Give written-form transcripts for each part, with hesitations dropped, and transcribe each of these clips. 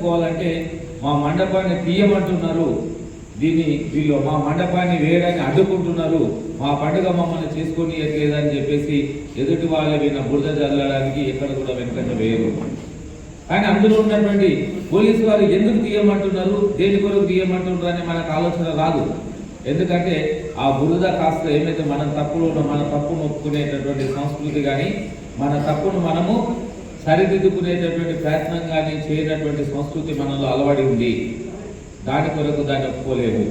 చెప్పుకోవాలంటే మా మండపాన్ని తీయమంటున్నారు, వీళ్ళు మా మండపాన్ని వేయడాన్ని అడ్డుకుంటున్నారు, మా పండుగ మమ్మల్ని చేసుకొని లేదని చెప్పేసి ఎదుటి వాళ్ళ విన్న బురద జల్లడానికి ఎక్కడ కూడా వెనుకంట వేయరు. కానీ అందులో ఉన్నటువంటి పోలీసు వారు ఎందుకు తీయమంటున్నారు, దేని కొరకు తీయమంటున్నారు అని మనకు ఆలోచన రాదు. ఎందుకంటే ఆ బురద కాస్త ఏమైతే మన తప్పును ఒప్పుకునేటటువంటి సంస్కృతి కానీ మన తప్పును మనము సరిదిద్దుకునేటటువంటి ప్రయత్నం కానీ చేయనటువంటి సంస్కృతి మనలో అలవడి ఉంది. దాని కొరకు దాన్ని ఒప్పుకోలేదు.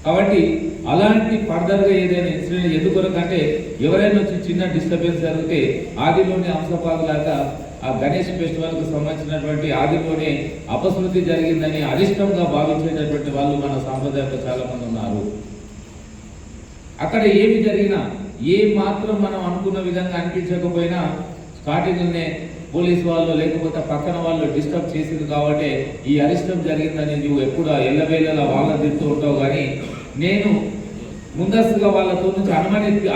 కాబట్టి అలాంటి ఫర్దర్గా ఏదైనా ఇన్సిడెంట్ ఎందుకొరకు అంటే ఎవరైనా వచ్చి చిన్న డిస్టర్బెన్స్ జరిగితే ఆదిలోనే అంశపాదులాగా ఆ గణేష్ ఫెస్టివల్కు సంబంధించినటువంటి ఆదిలోనే అపశృతి జరిగిందని అరిష్టంగా భావించేటటువంటి వాళ్ళు మన సాంప్రదాయంలో చాలా మంది ఉన్నారు. అక్కడ ఏమి జరిగినా ఏ మాత్రం మనం అనుకున్న విధంగా అనిపించకపోయినా స్టార్టింగ్లోనే పోలీసు వాళ్ళు లేకపోతే పక్కన వాళ్ళు డిస్టర్బ్ చేసింది కాబట్టి ఈ అరిష్టం జరిగిందని నువ్వు ఎప్పుడు ఎల్లవేళలా వాళ్ళని తిడుతూ ఉంటావు. కానీ నేను ముందస్తుగా వాళ్ళతో నుంచి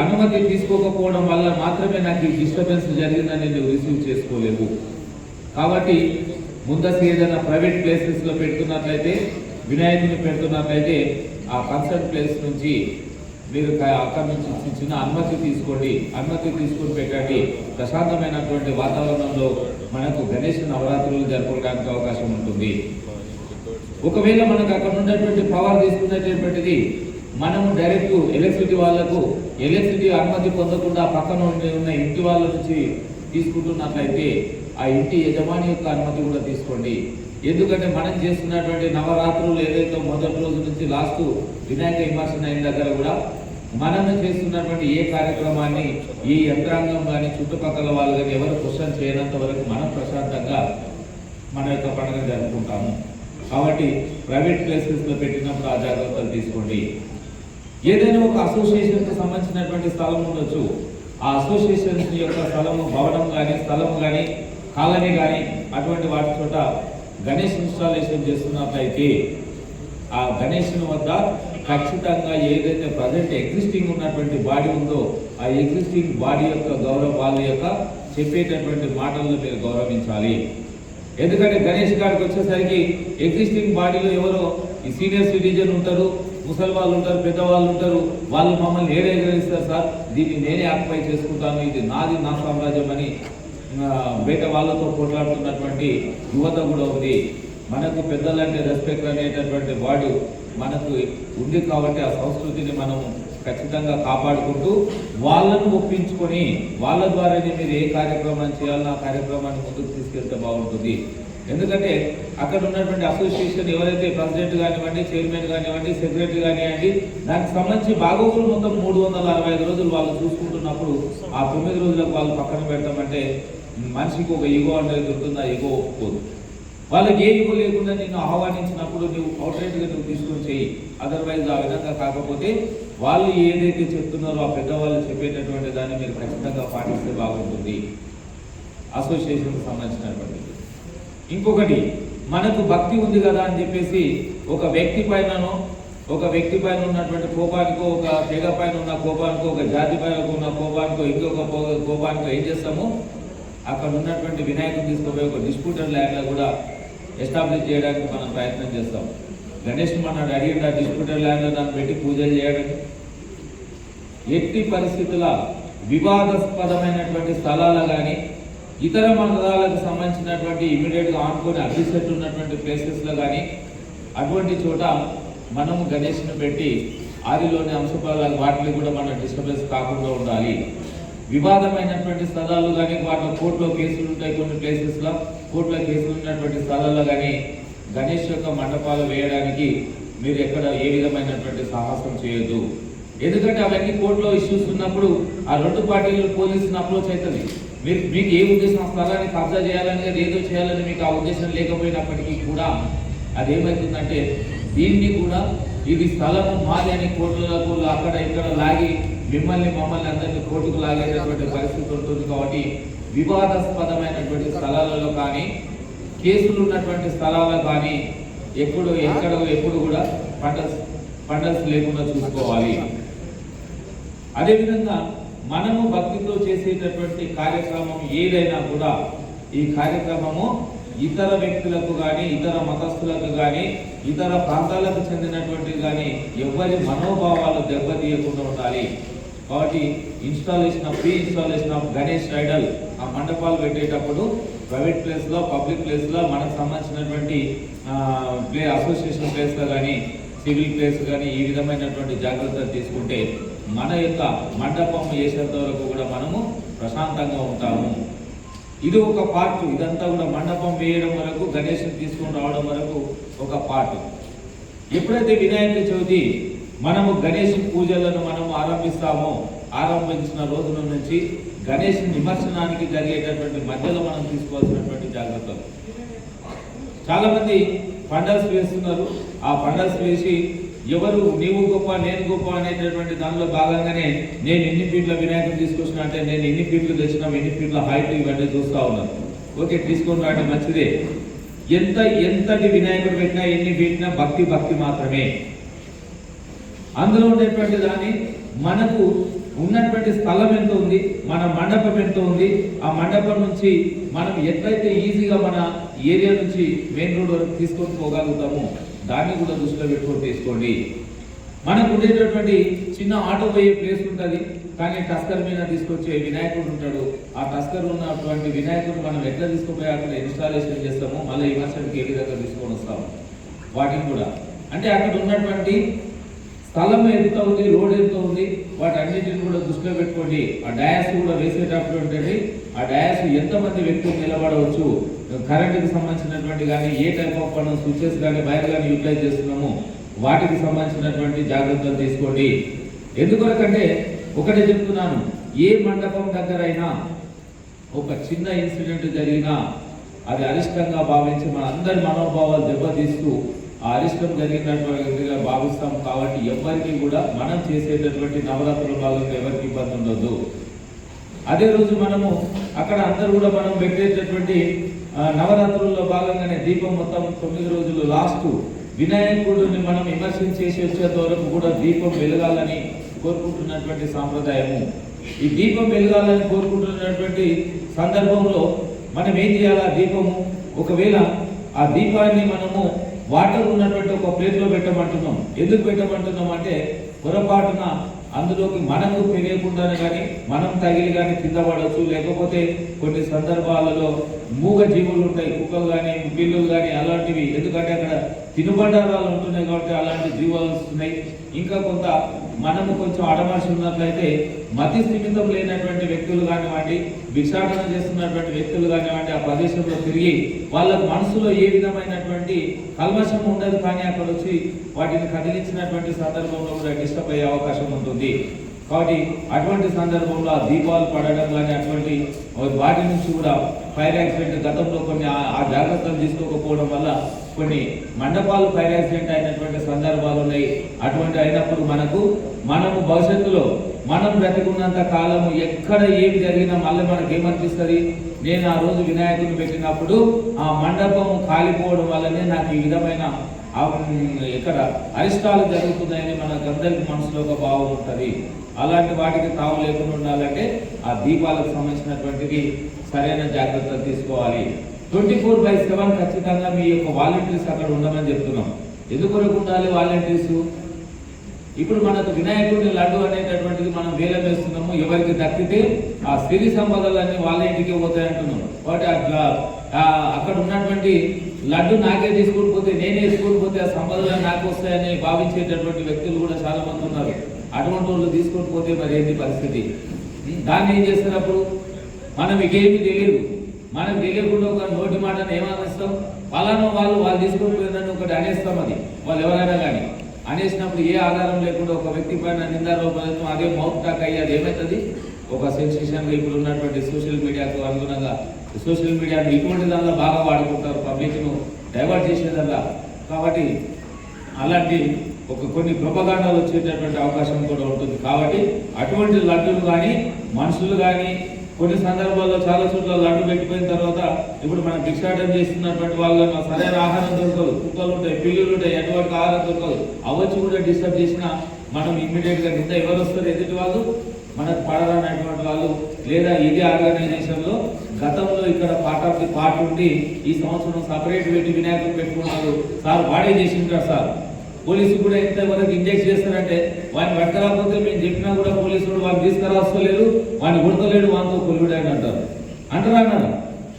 అనుమతి తీసుకోకపోవడం వల్ల మాత్రమే నాకు ఈ డిస్టర్బెన్స్ జరిగిందని నువ్వు రిసీవ్ చేసుకోలేవు. కాబట్టి ముందస్తు ఏదైనా ప్రైవేట్ ప్లేసెస్లో పెడుతున్నట్లయితే, వినాయకుని పెడుతున్నట్లయితే ఆ కన్సర్ట్ ప్లేస్ నుంచి మీరు అక్కడి నుంచి చిన్న అనుమతి తీసుకోండి. అనుమతి తీసుకొని పెట్టండి. ప్రశాంతమైనటువంటి వాతావరణంలో మనకు గణేష్ నవరాత్రులు జరుపుకోవడానికి అవకాశం ఉంటుంది. ఒకవేళ మనకు అక్కడ ఉన్నటువంటి పవర్ తీసుకునేటటువంటిది మనము డైరెక్ట్ ఎలక్ట్రిసిటీ వాళ్లకు ఎలక్ట్రిసిటీ అనుమతి పొందకుండా పక్కన ఉన్న ఇంటి వాళ్ళ నుంచి తీసుకుంటున్నట్లయితే ఆ ఇంటి యజమాని యొక్క అనుమతి కూడా తీసుకోండి. ఎందుకంటే మనం చేస్తున్నటువంటి నవరాత్రులు ఏదైతే మొదటి రోజు నుంచి లాస్ట్ వినాయక విమర్శన అయిన దగ్గర కూడా మనము చేస్తున్నటువంటి ఏ కార్యక్రమాన్ని ఈ యంత్రాంగం కానీ చుట్టుపక్కల వాళ్ళు కానీ ఎవరు క్వశ్చన్ చేయనంత వరకు మనం ప్రశాంతంగా మన యొక్క పండుగ జరుపుకుంటాము. కాబట్టి ప్రైవేట్ ప్లేసెస్లో పెట్టినప్పుడు ఆ జాగ్రత్తలు తీసుకోండి. ఏదైనా ఒక అసోసియేషన్కి సంబంధించినటువంటి స్థలం ఉండొచ్చు. ఆ అసోసియేషన్ యొక్క స్థలము, భవనం కానీ స్థలము కానీ కాలనీ కానీ అటువంటి వాటి చోట గణేష్ ఇన్స్టాలేషన్ చేస్తున్నట్లయితే ఆ గణేషుని వద్ద ఖచ్చితంగా ఏదైతే ప్రజెంట్ ఎగ్జిస్టింగ్ ఉన్నటువంటి బాడీ ఉందో ఆ ఎగ్జిస్టింగ్ బాడీ యొక్క వాళ్ళ యొక్క చెప్పేటటువంటి మాటలను మీరు గౌరవించాలి. ఎందుకంటే గణేష్ గారికి వచ్చేసరికి ఎగ్జిస్టింగ్ బాడీలో ఎవరో ఈ సీనియర్ సిటిజన్ ఉంటారు, ముసలి వాళ్ళు ఉంటారు, పెద్దవాళ్ళు ఉంటారు. వాళ్ళు మమ్మల్ని ఎగరేస్తారు, సార్ దీన్ని నేనే ఆక్యుపై చేసుకుంటాను, ఇది నాది, నా సామ్రాజ్యం అని బయట వాళ్ళతో పోట్లాడుతున్నటువంటి యువత కూడా ఉంది. మనకు పెద్దలంటే రెస్పెక్ట్ అనేటటువంటి వాడు మనకు ఉంది. కాబట్టి ఆ సంస్కృతిని మనం ఖచ్చితంగా కాపాడుకుంటూ వాళ్ళను ఒప్పించుకొని వాళ్ళ ద్వారానే మీరు ఏ కార్యక్రమాన్ని చేయాలన్నా ఆ కార్యక్రమాన్ని ముందుకు తీసుకెళ్తే బాగుంటుంది. ఎందుకంటే అక్కడ ఉన్నటువంటి అసోసియేషన్ ఎవరైతే ప్రెసిడెంట్ కానివ్వండి, చైర్మన్ కానివ్వండి, సెక్రటరీ కానివ్వండి, దానికి సంబంధించి బాగోగులు మొత్తం 365 రోజులు వాళ్ళు చూసుకుంటున్నప్పుడు ఆ 9 రోజులకు వాళ్ళు పక్కన పెడతామంటే మనిషికి ఒక ఈగో అనేది ఉంటుంది. ఆ ఈగో ఒప్పుకోదు. వాళ్ళకి ఏ ఈగో లేకుండా నిన్ను ఆహ్వానించినప్పుడు నువ్వు అవుట్రైట్గా నువ్వు తీసుకొని చెయ్యి. అదర్వైజ్ ఆ విధంగా కాకపోతే వాళ్ళు ఏదైతే చెప్తున్నారో ఆ పెద్దవాళ్ళు చెప్పేటటువంటి దాన్ని మీరు ఖచ్చితంగా పాటిస్తే బాగుంటుంది అసోసియేషన్కి సంబంధించినటువంటి. ఇంకొకటి, మనకు భక్తి ఉంది కదా అని చెప్పేసి ఒక వ్యక్తి పైన ఉన్నటువంటి కోపానికో, ఒక తెగ పైన ఉన్న కోపానికో, ఒక జాతి పైన ఉన్న కోపానికో, ఇంకొక కోపానికో ఏం చేస్తాము, అక్కడ ఉన్నటువంటి వినాయకుని తీసుకుపోయి ఒక డిస్ప్యూటెడ్ ల్యాండ్లో కూడా ఎస్టాబ్లిష్ చేయడానికి మనం ప్రయత్నం చేస్తాం. గణేష్ మన అడిగిన డిస్ప్యూటెడ్ ల్యాండ్లో దాన్ని పెట్టి పూజలు చేయడానికి ఎట్టి పరిస్థితుల వివాదాస్పదమైనటువంటి స్థలాలు కానీ ఇతర మండలాలకు సంబంధించినటువంటి ఇమీడియట్గా ఆనుకొని అగ్రిసెట్ ఉన్నటువంటి ప్లేసెస్లో కానీ అటువంటి చోట మనము గణేష్ను పెట్టి ఆదిలోని అంశపాల వాటిని కూడా మనం డిస్టర్బెన్స్ కాకుండా ఉండాలి. వివాదమైనటువంటి స్థలాలు కానీ వాటిలో కోర్టులో కేసులు ఉంటాయి, కొన్ని ప్లేసెస్లో కోర్టులో కేసులు ఉన్నటువంటి స్థలాల్లో కానీ గణేష్ యొక్క మండపాలు వేయడానికి మీరు ఎక్కడ ఏ విధమైనటువంటి సాహసం చేయొద్దు. ఎందుకంటే అవన్నీ కోర్టులో ఇష్యూస్ ఉన్నప్పుడు ఆ రెండు పార్టీలు పోలీసుని అప్రోచ్ అవుతుంది. మీకు ఏ ఉద్దేశం, ఆ స్థలాన్ని కబ్జా చేయాలని ఏదో చేయాలని మీకు ఆ ఉద్దేశం లేకపోయినప్పటికీ కూడా అదేమవుతుందంటే దీన్ని కూడా ఇది స్థలము మాది అని కోర్టులకు అక్కడ ఇక్కడ లాగి మమ్మల్ని అందరినీ కోర్టుకు లాగేటటువంటి పరిస్థితి ఉంటుంది. కాబట్టి వివాదాస్పదమైనటువంటి స్థలాలలో కానీ కేసులు ఉన్నటువంటి స్థలాల్లో కానీ ఎప్పుడు కూడా పండల్స్ లేకుండా చూసుకోవాలి. అదేవిధంగా మనము భక్తితో చేసేటటువంటి కార్యక్రమం ఏదైనా కూడా ఈ కార్యక్రమము ఇతర వ్యక్తులకు కానీ ఇతర మతస్థులకు కానీ ఇతర ప్రాంతాలకు చెందినటువంటి కానీ ఎవరి మనోభావాలు దెబ్బతీయకుండా ఉండాలి. కాబట్టి pre installation of Ganesh Idol ఆ మండపాలు పెట్టేటప్పుడు ప్రైవేట్ ప్లేస్లో పబ్లిక్ ప్లేస్లో మనకు సంబంధించినటువంటి అసోసియేషన్ ప్లేస్లో కానీ సివిల్ ప్లేస్ కానీ ఈ విధమైనటువంటి జాగ్రత్తలు తీసుకుంటే మన యొక్క మండపం వేసేంత వరకు కూడా మనము ప్రశాంతంగా ఉంటాము. ఇది ఒక పార్ట్. ఇదంతా కూడా మండపం వేయడం వరకు గణేష్ని తీసుకొని రావడం వరకు ఒక పార్ట్. ఎప్పుడైతే వినాయక చవితి మనము గణేష్ పూజలను మనము ఆరంభించిన రోజుల నుంచి గణేష్ నిమజ్జనానికి జరిగేటటువంటి మధ్యలో మనం తీసుకోవాల్సినటువంటి జాగ్రత్తలు. చాలా మంది పండల్స్ వేస్తున్నారు. ఆ పండల్స్ వేసి ఎవరు నీవు గొప్ప నేను గొప్ప అనేటటువంటి దానిలో భాగంగానే నేను ఎన్ని ఫీట్ల వినాయకుడు తీసుకొచ్చిన అంటే నేను ఎన్ని ఫీట్లు తెచ్చినా ఎన్ని ఫీట్ల హైట్ ఇవన్నీ చూస్తూ ఉన్నారు. ఓకే, తీసుకొని రావడం మంచిదే. ఎంతటి వినాయకుడు పెట్టినా ఎన్ని పెట్టినా భక్తి మాత్రమే. అందులో ఉండేటువంటి దాన్ని మనకు ఉన్నటువంటి స్థలం ఎంత ఉంది, మన మండపం ఎంత ఉంది, ఆ మండపం నుంచి మనం ఎట్లయితే ఈజీగా మన ఏరియా నుంచి మెయిన్ రోడ్ వరకు తీసుకొని పోగలుగుతామో దాన్ని కూడా దృష్టిలో పెట్టుకొని తీసుకోండి. మనకు ఉండేటటువంటి చిన్న ఆటో పోయే ప్లేస్ ఉంటుంది, కానీ టస్కర్ మీద తీసుకొచ్చే వినాయకుడు ఉంటాడు. ఆ టస్కర్ ఉన్నటువంటి వినాయకుడు మనం ఎట్లా తీసుకుపోయి అక్కడ ఇన్స్టాలేషన్ చేస్తామో మళ్ళీ ఇమర్షన్కి ఏ విధంగా తీసుకొని వస్తాము వాటిని కూడా. అంటే అక్కడ ఉన్నటువంటి స్థలం ఎంత ఉంది, రోడ్ ఎంత ఉంది, వాటన్నిటిని కూడా దృష్టిలో పెట్టుకోండి. ఆ డయాస్ కూడా వేసేటప్పుడు ఉంటుంది, ఆ డయాస్ ఎంతమంది వ్యక్తులు నిలబడవచ్చు, కరెంటుకి సంబంధించినటువంటి కానీ ఏ టైప్ ఆఫ్ మనం స్విచెస్ కానీ వైర్ కానీ యూటిలైజ్ చేస్తున్నామో వాటికి సంబంధించినటువంటి జాగ్రత్తలు తీసుకోండి. ఎందుకొరకంటే ఒకటే చెప్తున్నాను, ఏ మండపం దగ్గర అయినా ఒక చిన్న ఇన్సిడెంట్ జరిగినా అది అరిష్టంగా భావించి మన అందరి మనోభావాలు దెబ్బతీస్తూ ఆ అరిష్టం జరిగినటువంటిగా భావిస్తాం. కాబట్టి ఎవరికి కూడా మనం చేసేటటువంటి నవరాత్రుల భాగంగా ఎవరికి ఇబ్బంది ఉండదు. అదే రోజు మనము అక్కడ అందరూ కూడా మనం పెట్టేటటువంటి నవరాత్రుల్లో భాగంగానే దీపం మొత్తం 9 రోజులు లాస్ట్ వినాయకుడిని మనం విమర్శన చేసి వచ్చేంత వరకు కూడా దీపం వెలగాలని కోరుకుంటున్నటువంటి సాంప్రదాయము. ఈ దీపం వెలగాలని కోరుకుంటున్నటువంటి సందర్భంలో మనం ఏం చేయాలి? ఆ దీపము ఒకవేళ ఆ దీపాన్ని మనము వాటర్ ఉన్నటువంటి ఒక ప్లేట్లో పెట్టమంటున్నాం. ఎందుకు పెట్టమంటున్నాం అంటే పొరపాటున అందులోకి మనకు తెలియకుండానే కానీ మనం తగిలి కానీ కింద పడవచ్చు. లేకపోతే కొన్ని సందర్భాలలో మూగ జీవులు ఉంటాయి, కుక్కలు కానీ పిల్లులు కానీ అలాంటివి. ఎందుకంటే అక్కడ తినుబండారాలు ఉంటున్నాయి కాబట్టి అలాంటి జీవాలు వస్తున్నాయి. ఇంకా కొంత మనము కొంచెం అడమర్చి ఉన్నట్లయితే మతి స్థిమితం లేనటువంటి వ్యక్తులు కానివ్వండి, భిక్షాటన చేస్తున్నటువంటి వ్యక్తులు కానివ్వండి ఆ ప్రదేశంలో తిరిగి వాళ్ళ మనసులో ఏ విధమైనటువంటి కల్మషం ఉండదు, కానీ అక్కడ వచ్చి వాటిని కదిలించినటువంటి సందర్భంలో కూడా డిస్టర్బ్ అయ్యే అవకాశం ఉంటుంది. కాబట్టి అటువంటి సందర్భంలో ఆ దీపాలు పడడం కానీ అటువంటి వాటి నుంచి కూడా ఫైర్ యాక్సిడెంట్ గతంలో కొన్ని ఆ జాగ్రత్తలు తీసుకోకపోవడం వల్ల కొన్ని మండపాలు ఫైర్ యాక్సిడెంట్ అయినటువంటి సందర్భాలు ఉన్నాయి. అటువంటి అయినప్పుడు మనము భవిష్యత్తులో మనం బ్రతికున్నంత కాలము ఎక్కడ ఏమి జరిగినా మళ్ళీ మనకి ఏమనిపిస్తుంది? నేను ఆ రోజు వినాయకుడిని పెట్టినప్పుడు ఆ మండపము కాలిపోవడం వల్లనే నాకు ఈ విధమైన ఇక్కడ అరిష్టాలు జరుగుతున్నాయని మనకందరికి మనసులో ఒక భావం ఉంటుంది. అలాంటి వాటికి తావు లేకుండా ఉండాలంటే ఆ దీపాలకు సంబంధించినటువంటిది సరైన జాగ్రత్తలు తీసుకోవాలి. 24/7 ఖచ్చితంగా మీ యొక్క వాలంటీర్స్ అక్కడ ఉండమని చెప్తున్నాం. ఎందుకొరకు ఉండాలి వాలంటీర్స్? ఇప్పుడు మనకు వినాయకుడిని లడ్డు అనేటటువంటిది మనం వేలం వేస్తున్నాము. ఎవరికి దక్కితే ఆ సిరి సంపదలన్నీ వాళ్ళ ఇంటికి పోతాయి అంటున్నాం. కాబట్టి అట్లా అక్కడ ఉన్నటువంటి లడ్డు నాకే తీసుకొని పోతే, నేనే తీసుకొని పోతే ఆ సంపదలు నాకు వస్తాయని భావించేటటువంటి వ్యక్తులు కూడా చాలా మంది ఉన్నారు. అటువంటి వాళ్ళు తీసుకొని పోతే మరి ఏంటి పరిస్థితి? దాన్ని ఏం చేస్తున్నప్పుడు మనం ఇకేమీ తెలియదు. మనకు తెలియకుండా ఒక నోటి మాటను ఏమనిస్తాం? పలానా వాళ్ళు తీసుకొని పోయిందని ఒకటి అనేస్తాం. అది వాళ్ళు ఎవరైనా కానీ అనేసినప్పుడు ఏ ఆధారం లేకుండా ఒక వ్యక్తి పైన నిందారోపణం, అదే మౌత్ టాక్ అయ్యి అది ఏమవుతుంది? ఒక సెన్సేషన్గా ఇప్పుడు ఉన్నటువంటి సోషల్ మీడియాకు అనుగుణంగా సోషల్ మీడియాను ఇటువంటి దానిలో బాగా వాడుకుంటారు, పబ్లిక్ను డైవర్ట్ చేసేదల్లా. కాబట్టి అలాంటి కొన్ని ప్రొపగాండాలు వచ్చేటటువంటి అవకాశం కూడా ఉంటుంది. కాబట్టి అటువంటి లడ్డులు కానీ మనుషులు కానీ కొన్ని సందర్భాల్లో చాలా చోట్ల లడ్డు పెట్టిపోయిన తర్వాత ఇప్పుడు మనం భిక్షాటం చేస్తున్నటువంటి వాళ్ళని సరైన ఆహారం దొరకదు, కుక్కలు ఉంటాయి, పిల్లులు ఉంటాయి, ఎటువంటి ఆహారం దొరకదు. అవచ్చి కూడా డిస్టర్బ్ చేసిన మనం ఇమ్మీడియట్ గా కింద ఎవరు వస్తారు ఎదుటి వాళ్ళు మనకు పడరానటువంటి వాళ్ళు లేదా ఇదే ఆర్గనైజేషన్ లో గతంలో ఇక్కడ పార్ట్ ఉండి ఈ సంవత్సరం సపరేట్ పెట్టి వినాయకులు పెట్టుకున్నారు సార్ వాడే చేసింటారు సార్. పోలీసు కూడా ఎంతవరకు ఇంజెక్ట్ చేస్తారంటే వాడిని పట్టకపోతే మేము చెప్పినా కూడా పోలీసులు వాడిని తీసుకురాస్తలేరు, వాడిని కొడతలేడు, వాడితో కొలువుడు అని అంటారు అంటారు.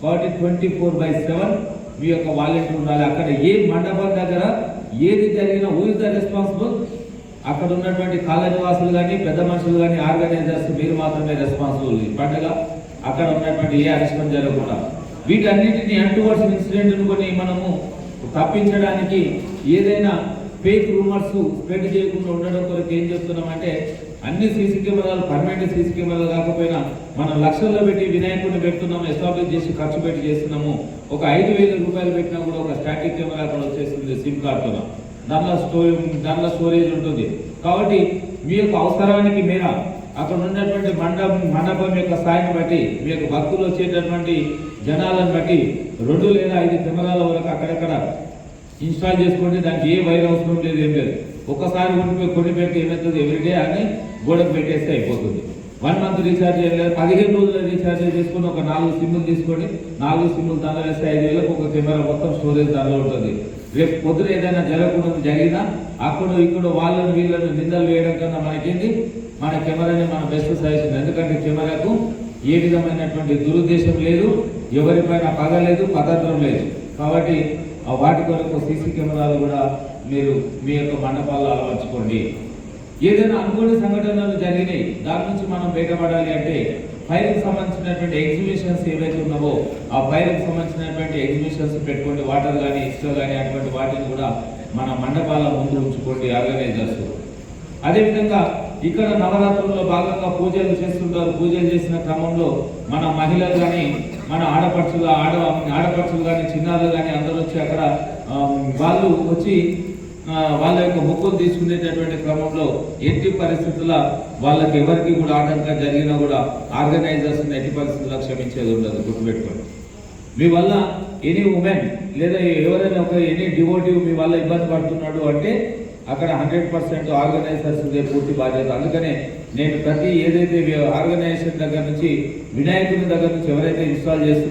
కాబట్టి 24/7 మీ యొక్క వాలంటీర్ ఉండాలి. అక్కడ ఏ మండపం దగ్గర ఏది జరిగినా హూ ఇస్ ద రెస్పాన్సిబుల్? అక్కడ ఉన్నటువంటి కాలేజీ వాసులు కానీ పెద్ద మనుషులు కానీ ఆర్గనైజర్స్ మీరు మాత్రమే రెస్పాన్సిబుల్. పండుగ అక్కడ ఉన్నటువంటి ఏ అరిష్టం జరగకుండా వీటన్నిటిని అంటువర్డ్స్ ఇన్సిడెంట్ కొని మనము తప్పించడానికి ఏదైనా ఫేక్ రూమర్స్ స్ప్రెడ్ చేయకుండా ఉండడం కొరకు ఏం చెప్తున్నామంటే అన్ని సీసీ కెమెరాలు పర్మనెంట్ సీసీ కెమెరాలు కాకపోయినా మనం లక్షల్లో పెట్టి వినాయకుడిని పెడుతున్నాము, ఎస్టాబ్లిష్ చేసి ఖర్చు పెట్టి చేస్తున్నాము. ఒక 5,000 రూపాయలు పెట్టినా కూడా ఒక స్టాటిక్ కెమెరా అక్కడ వచ్చేస్తుంది సిమ్ కార్డుతో, దాంట్లో స్టోరేజ్ ఉంటుంది. కాబట్టి మీ యొక్క అవసరానికి మేర అక్కడ ఉన్నటువంటి మండపం యొక్క స్థాయిని బట్టి మీ యొక్క భక్తులు వచ్చేటటువంటి జనాలను బట్టి 2 లేదా 5 కెమెరాల వరకు అక్కడక్కడ ఇన్స్టాల్ చేసుకోండి. దానికి ఏ వైర్ అవసరం లేదు, ఏం లేదు. ఒక్కసారి కొని పెడితే ఏమవుతుంది, ఎవ్రీడే అని గోడకు పెట్టేస్తే అయిపోతుంది. 1 మంత్ రీఛార్జ్ చేయలేదు, 15 రోజుల రీఛార్జ్ చేసుకుని ఒక 4 సిమ్ములు తీసుకోండి. 4 సిమ్ములు దానిలో వేస్తే 5,000 ఒక కెమెరా మొత్తం స్టోరేజ్ దానిలో ఉంటుంది. రేపు పొద్దున ఏదైనా జరగకుండా జరిగినా అక్కడ ఇక్కడ వాళ్ళని వీళ్ళని నిందలు వేయడం కన్నా మనకేంది, మన కెమెరాని మన బెస్ట్ సజెషన్. ఎందుకంటే కెమెరాకు ఏ విధమైనటువంటి దురుద్దేశం లేదు, ఎవరిపైన పగ లేదు, పదార్థం లేదు. కాబట్టి వాటి కొరకు సీసీ కెమెరాలు కూడా మీరు మీ యొక్క మండపాల్లో అలవర్చుకోండి. ఏదైనా అనుకోని సంఘటనలు జరిగినాయి, దాని నుంచి మనం బయటపడాలి అంటే ఫైర్కి సంబంధించినటువంటి ఎగ్జిబిషన్స్ ఏవైతే ఉన్నావో ఆ ఫైర్కి సంబంధించినటువంటి ఎగ్జిబిషన్స్ పెట్టుకోండి. వాటర్ కానీ ఇసుక కానీ అటువంటి వాటిని కూడా మన మండపాల ముందు ఉంచుకోండి ఆర్గనైజర్స్. అదేవిధంగా ఇక్కడ నవరాత్రుల్లో భాగంగా పూజలు చేస్తుంటారు. పూజలు చేసిన క్రమంలో మన మహిళలు కానీ మన ఆడపడుచులు కానీ చిన్నారులు కానీ అందరూ వచ్చి అక్కడ వాళ్ళు వచ్చి వాళ్ళ యొక్క మొక్కులు తీసుకునేటటువంటి క్రమంలో ఎట్టి పరిస్థితుల వాళ్ళకి ఎవరికి కూడా ఆటంకం జరిగినా కూడా ఆర్గనైజర్స్ ఎట్టి పరిస్థితుల్లో క్షమించేది ఉండదు. గుర్తుపెట్టుకోండి. మీ వల్ల ఎనీ ఉమెన్ లేదా ఎవరైనా ఒక ఎనీ డివోటివ్ మీ వల్ల ఇబ్బంది పడుతున్నాడు అంటే అక్కడ 100% ఆర్గనైజర్స్ పూర్తి బాధ్యత. అందుకనే నేను ప్రతి ఏదైతే ఆర్గనైజేషన్ దగ్గర నుంచి వినాయకుని దగ్గర నుంచి ఎవరైతే ఇన్స్టాల్ చేస్తున్నారో